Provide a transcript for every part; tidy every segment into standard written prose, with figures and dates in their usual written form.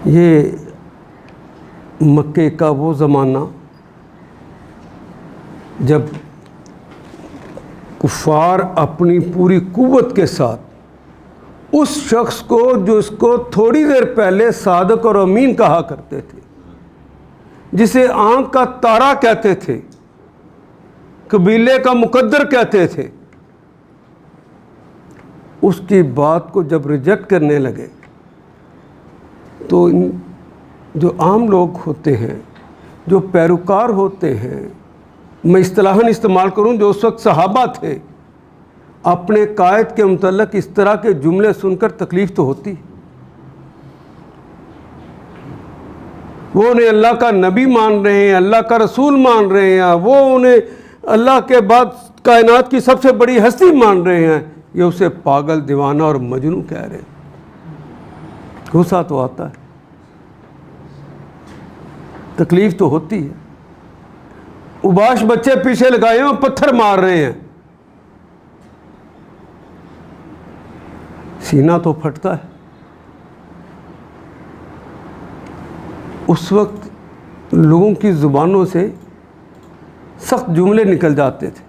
یہ مکے کا وہ زمانہ جب کفار اپنی پوری قوت کے ساتھ اس شخص کو جو اس کو تھوڑی دیر پہلے صادق اور امین کہا کرتے تھے، جسے آنکھ کا تارا کہتے تھے، قبیلے کا مقدر کہتے تھے، اس کی بات کو جب ریجیکٹ کرنے لگے تو جو عام لوگ ہوتے ہیں، جو پیروکار ہوتے ہیں، میں اصطلاحاً استعمال کروں جو اس وقت صحابہ تھے، اپنے قائد کے متعلق اس طرح کے جملے سن کر تکلیف تو ہوتی۔ وہ انہیں اللہ کا نبی مان رہے ہیں، اللہ کا رسول مان رہے ہیں، وہ انہیں اللہ کے بعد کائنات کی سب سے بڑی ہستی مان رہے ہیں، یہ اسے پاگل، دیوانہ اور مجنون کہہ رہے ہیں۔ غصہ تو آتا ہے، تکلیف تو ہوتی ہے۔ اباش بچے پیچھے لگائے ہیں، پتھر مار رہے ہیں، سینہ تو پھٹتا ہے۔ اس وقت لوگوں کی زبانوں سے سخت جملے نکل جاتے تھے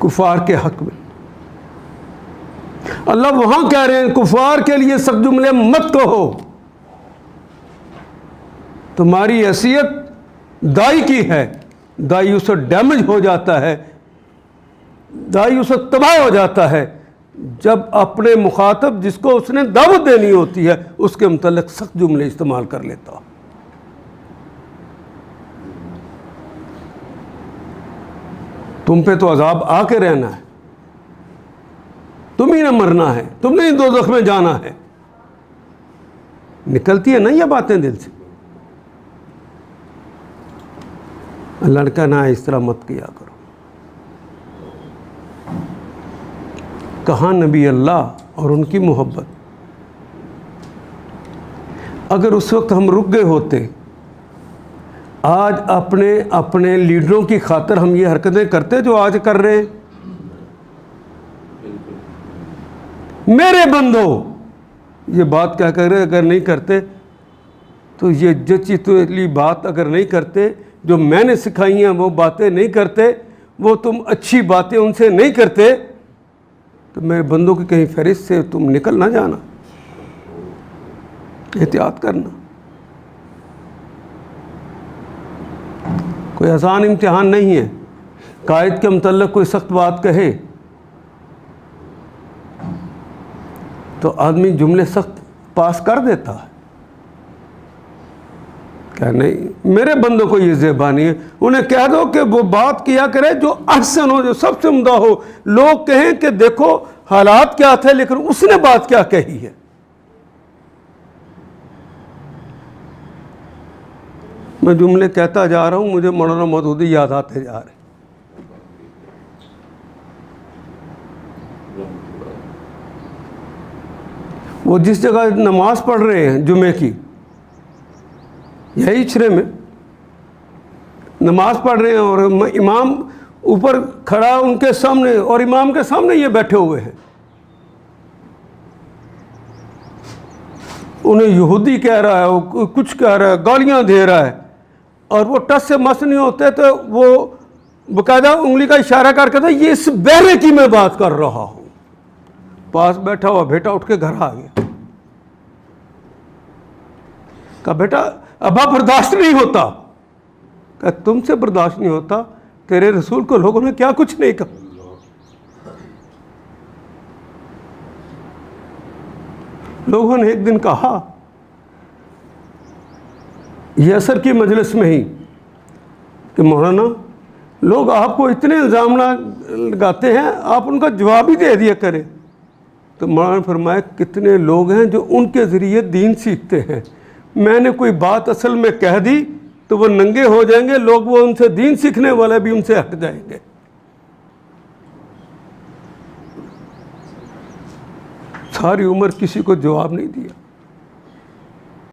کفار کے حق میں۔ اللہ وہاں کہہ رہے ہیں کفار کے لیے سخت جملے مت کہو، تمہاری حیثیت دائی کی ہے، دائی اس سے ڈیمیج ہو جاتا ہے، دائی اس سے تباہ ہو جاتا ہے جب اپنے مخاطب جس کو اس نے دعوت دینی ہوتی ہے اس کے متعلق سخت جملے استعمال کر لیتا۔ تم پہ تو عذاب آ کے رہنا ہے، تم ہی نہ مرنا ہے، تم نے دوزخ میں جانا ہے۔ نکلتی ہے نا یہ باتیں دل سے؟ اللہ نے کہا نہ اس طرح مت کیا کرو۔ کہاں نبی اللہ اور ان کی محبت؟ اگر اس وقت ہم رک گئے ہوتے، آج اپنے لیڈروں کی خاطر ہم یہ حرکتیں کرتے جو آج کر رہے ہیں؟ میرے بندو یہ بات کیا کر رہے، اگر نہیں کرتے تو یہ جچی تلی بات اگر نہیں کرتے، جو میں نے سکھائی ہیں وہ باتیں نہیں کرتے، وہ تم اچھی باتیں ان سے نہیں کرتے، تو میرے بندوں کی کہیں فہرست سے تم نکل نہ جانا، احتیاط کرنا۔ کوئی آسان امتحان نہیں ہے۔ قائد کے متعلق کوئی سخت بات کہے تو آدمی جملے سخت پاس کر دیتا ہے، کہ نہیں میرے بندوں کو یہ زیبا نہیں ہے، انہیں کہہ دو کہ وہ بات کیا کرے جو احسن ہو، جو سب سے عمدہ ہو، لوگ کہیں کہ دیکھو حالات کیا تھے لیکن اس نے بات کیا کہی ہے۔ میں جملے کہتا جا رہا ہوں، مجھے مولانا مودودی یاد آتے جا رہے ہیں۔ وہ جس جگہ نماز پڑھ رہے ہیں جمعے کی، یہی چھرے میں نماز پڑھ رہے ہیں اور امام اوپر کھڑا ان کے سامنے اور امام کے سامنے یہ بیٹھے ہوئے ہیں، انہیں یہودی کہہ رہا ہے، وہ کچھ کہہ رہا ہے، گالیاں دے رہا ہے، اور وہ ٹس سے مس نہیں ہوتے تو وہ باقاعدہ انگلی کا اشارہ کر کے یہ اس بہرے کی میں بات کر رہا ہوں۔ پاس بیٹھا ہوا بیٹا اٹھ کے گھر آ گیا، کہا بیٹا ابا برداشت نہیں ہوتا، کہ تم سے برداشت نہیں ہوتا، تیرے رسول کو لوگوں نے کیا کچھ نہیں کہا۔ لوگوں نے ایک دن کہا یہ عصر کی مجلس میں ہی کہ مولانا لوگ آپ کو اتنے الزام لگاتے ہیں، آپ ان کا جواب ہی دے دیا کریں۔ تو مولانا نے فرمایا کتنے لوگ ہیں جو ان کے ذریعے دین سیکھتے ہیں، میں نے کوئی بات اصل میں کہہ دی تو وہ ننگے ہو جائیں گے لوگ، وہ ان سے دین سیکھنے والے بھی ان سے ہٹ جائیں گے۔ ساری عمر کسی کو جواب نہیں دیا۔